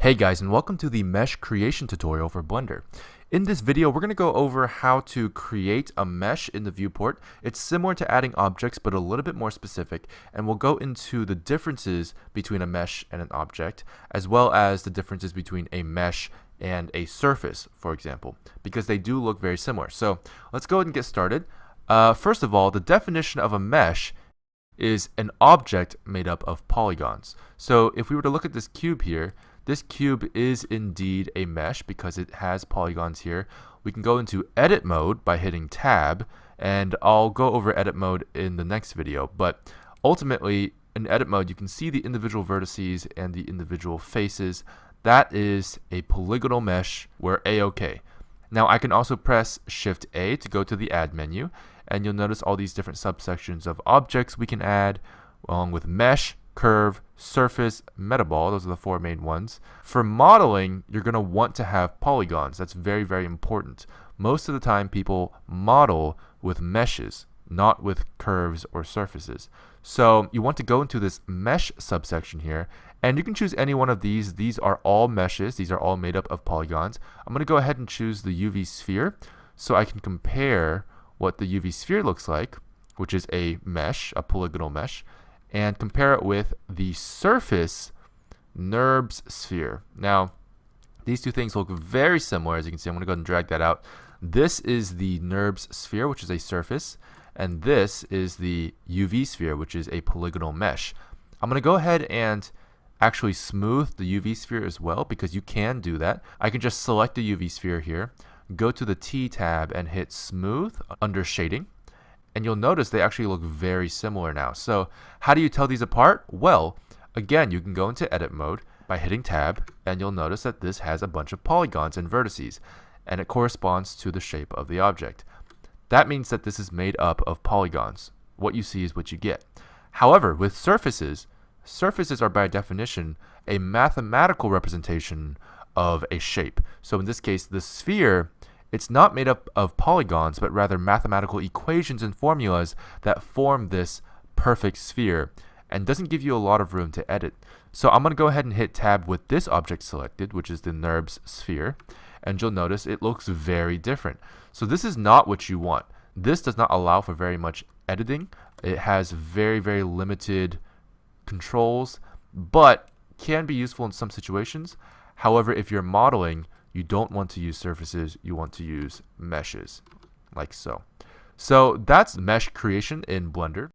Hey guys, and welcome to the mesh creation tutorial for Blender. In this video, we're going to go over how to create a mesh in the viewport. It's similar to adding objects, but a little bit more specific, and we'll go into the differences between a mesh and an object, as well as the differences between a mesh and a surface, for example, because they do look very similar. So let's go ahead and get started. First of all, the definition of a mesh is an object made up of polygons. So if we were to look at this cube here, this cube is indeed a mesh because it has polygons here. We can go into edit mode by hitting tab, and I'll go over edit mode in the next video. But ultimately, in edit mode, you can see the individual vertices and the individual faces. That is a polygonal mesh. We're A-OK. Now I can also press Shift A to go to the add menu, and you'll notice all these different subsections of objects we can add, along with mesh, curve, surface, metaball. Those are the four main ones. For modeling, you're going to want to have polygons. That's very, very important. Most of the time, people model with meshes, not with curves or surfaces. So you want to go into this mesh subsection here, and you can choose any one of these. These are all meshes. These are all made up of polygons. I'm going to go ahead and choose the UV sphere so I can compare what the UV sphere looks like, which is a mesh, a polygonal mesh, and compare it with the surface NURBS sphere. Now, these two things look very similar. As you can see, I'm going to go ahead and drag that out. This is the NURBS sphere, which is a surface, and this is the UV sphere, which is a polygonal mesh. I'm going to go ahead and actually smooth the UV sphere as well, because you can do that. I can just select the UV sphere here, go to the T tab and hit smooth under shading, and you'll notice they actually look very similar now. So how do you tell these apart? Well, again, you can go into edit mode by hitting tab, and you'll notice that this has a bunch of polygons and vertices, and it corresponds to the shape of the object. That means that this is made up of polygons. What you see is what you get. However, with surfaces, surfaces are by definition a mathematical representation of a shape. So in this case, the sphere, it's not made up of polygons, but rather mathematical equations and formulas that form this perfect sphere, and doesn't give you a lot of room to edit. So I'm going to go ahead and hit tab with this object selected, which is the NURBS sphere, and you'll notice it looks very different. So this is not what you want. This does not allow for very much editing. It has very, very limited controls, but can be useful in some situations. However, if you're modeling, you don't want to use surfaces, you want to use meshes, like so. So that's mesh creation in Blender.